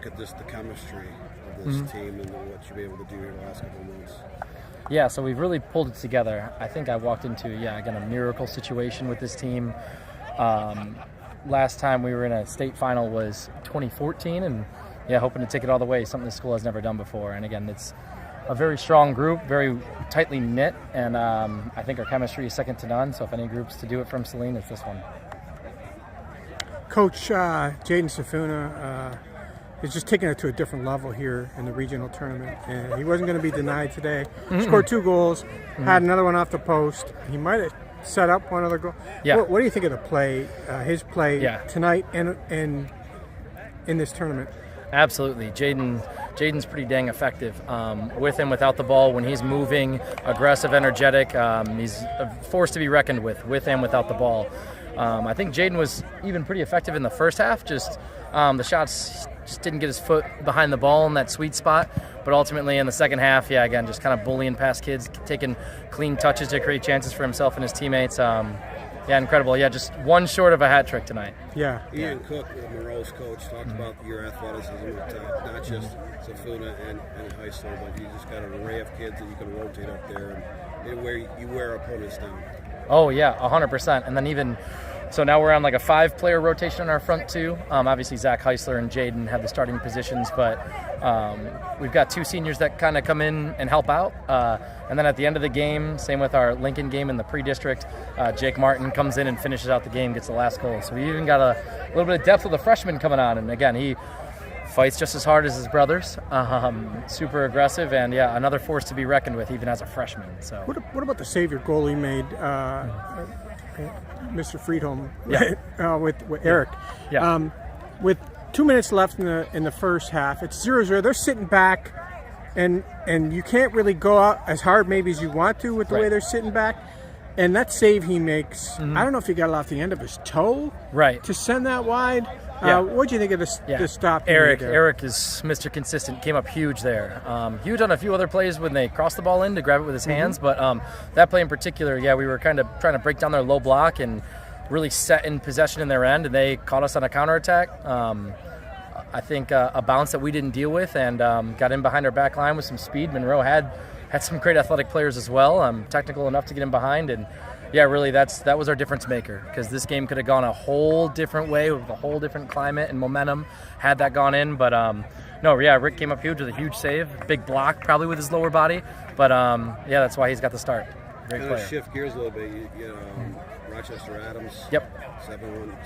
at just the chemistry of this team and what you've been able to do here the last couple of months? Yeah, so we've really pulled it together. I think I walked into, again, a miracle situation with this team. Last time we were in a state final was 2014, and hoping to take it all the way, something the school has never done before. And again, it's a very strong group, very tightly knit, and I think our chemistry is second to none. So if any group's to do it from Saline, it's this one. Coach, Jaden Safuna is just taking it to a different level here in the regional tournament, and he wasn't going to be denied today. Scored 2 goals, had another one off the post. He might have set up one other goal. Yeah. What do you think of the play, his play tonight and in this tournament? Absolutely. Jaden's pretty dang effective with and without the ball. When he's moving, aggressive, energetic, he's a force to be reckoned with and without the ball. I think Jaden was even pretty effective in the first half. Just the shots just didn't get his foot behind the ball in that sweet spot. But ultimately in the second half, again, just kind of bullying past kids, taking clean touches to create chances for himself and his teammates. Incredible. Just one short of a hat trick tonight. Ian Cook, Monroe's coach, talked about your athleticism at not just Safuna and Heisler, but you just got an array of kids that you can rotate up there and where you wear opponents down. Oh, yeah, 100%. And then even so now we're on like a 5-player rotation on our front two. Obviously, Zach Heisler and Jaden have the starting positions, but we've got 2 seniors that kind of come in and help out. And then at the end of the game, same with our Lincoln game in the pre-district, Jake Martin comes in and finishes out the game, gets the last goal. So we even got a little bit of depth with the freshman coming on. And again, he fights just as hard as his brothers, super aggressive, and another force to be reckoned with even as a freshman. So what about the save your goal he made, Mr. Friedholm, with Eric? With 2 minutes left in the first half, it's 0-0. They're sitting back, and you can't really go out as hard maybe as you want to with the way they're sitting back. And that save he makes, I don't know if he got it off the end of his toe to send that wide. What do you think of this stop? Eric is Mr. Consistent, came up huge there. Huge on a few other plays when they crossed the ball in to grab it with his hands, but that play in particular, we were kind of trying to break down their low block and really set in possession in their end, and they caught us on a counterattack. I think a bounce that we didn't deal with and got in behind our back line with some speed. Monroe had some great athletic players as well, technical enough to get in behind, and really that was our difference maker, because this game could have gone a whole different way with a whole different climate and momentum had that gone in. But Rick came up huge with a huge save, big block probably with his lower body, but that's why he's got the start. Great player. Shift gears a little bit. Rochester Adams.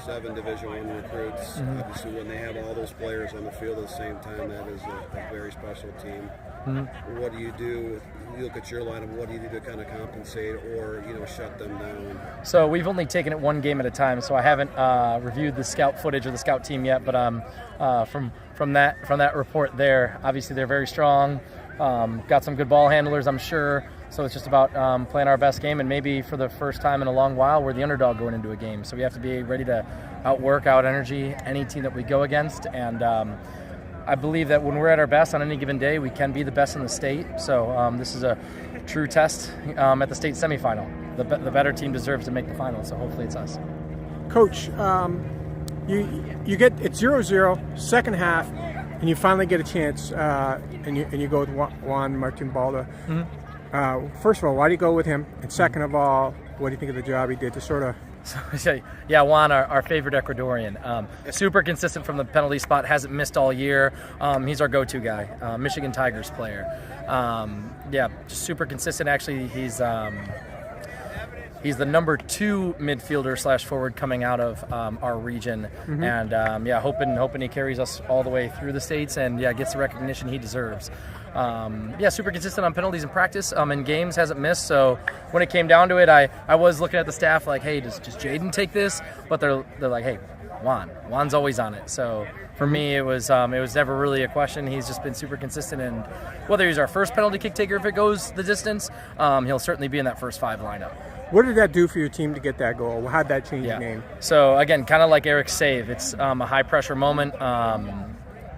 7 Division I recruits. Obviously, when they have all those players on the field at the same time, that is a very special team. What do you do? You look at your lineup. What do you do to kind of compensate or shut them down? So we've only taken it one game at a time. So I haven't reviewed the scout footage or the scout team yet. But from that report there, obviously they're very strong. Got some good ball handlers, I'm sure. So it's just about playing our best game, and maybe for the first time in a long while, we're the underdog going into a game. So we have to be ready to outwork, out-energy any team that we go against. And I believe that when we're at our best on any given day, we can be the best in the state. So this is a true test at the state semifinal. The better team deserves to make the final, so hopefully it's us. Coach, you get it's 0-0, second half, and you finally get a chance, and you go with Juan Martin Balda. First of all, why do you go with him? And second of all, what do you think of the job he did to sort of... Juan, our favorite Ecuadorian. Super consistent from the penalty spot, hasn't missed all year. He's our go-to guy, Michigan Tigers player. Just super consistent. Actually, he's the number 2 midfielder / forward coming out of our region. And hoping he carries us all the way through the states and gets the recognition he deserves. Super consistent on penalties in practice. In games, hasn't missed. So when it came down to it, I was looking at the staff like, hey, does Jaden take this? But they're like, hey, Juan's always on it. So for me, it was never really a question. He's just been super consistent, and whether he's our first penalty kick taker if it goes the distance, he'll certainly be in that first 5 lineup. What did that do for your team to get that goal? How'd that change the game? So again, kind of like Eric's save, it's a high pressure moment.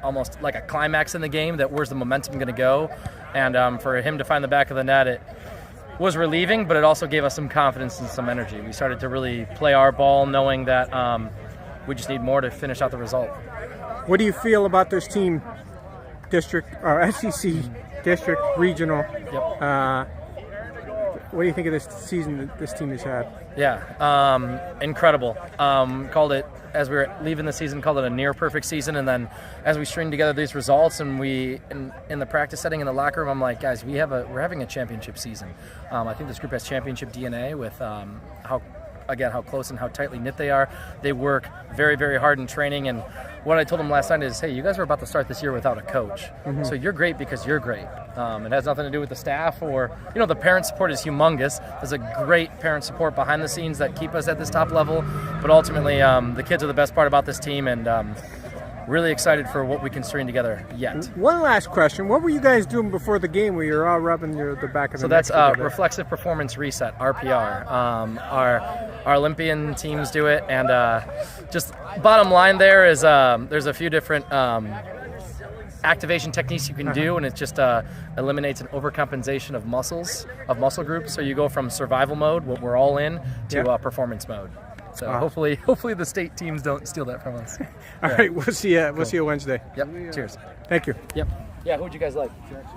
Almost like a climax in the game, that where's the momentum going to go, and for him to find the back of the net, it was relieving, but it also gave us some confidence and some energy. We started to really play our ball, knowing that we just need more to finish out the result. What do you feel about this team district or SEC district regional. Yep. What do you think of this season that this team has had? Yeah, incredible. Called it, as we were leaving the season, called it a near perfect season. And then as we string together these results and we in the practice setting in the locker room, I'm like, guys, we're having a championship season. I think this group has championship DNA with how close and how tightly knit they are. They work very, very hard in training. And what I told them last night is, hey, you guys are about to start this year without a coach. So you're great because you're great. It has nothing to do with the staff or, the parent support is humongous. There's a great parent support behind the scenes that keep us at this top level. But ultimately, the kids are the best part about this team, and really excited for what we can string together yet. One last question. What were you guys doing before the game where you're all rubbing the back of the neck? So that's Reflexive Performance Reset, RPR. Our Olympian teams do it, and just bottom line there is there's a few different activation techniques you can do, and it just eliminates an overcompensation of muscle groups. So you go from survival mode, what we're all in, to performance mode. So hopefully the state teams don't steal that from us. All right, we'll see you. We'll see you Wednesday. Yep. Cheers. Thank you. Yep. Yeah. Who would you guys like?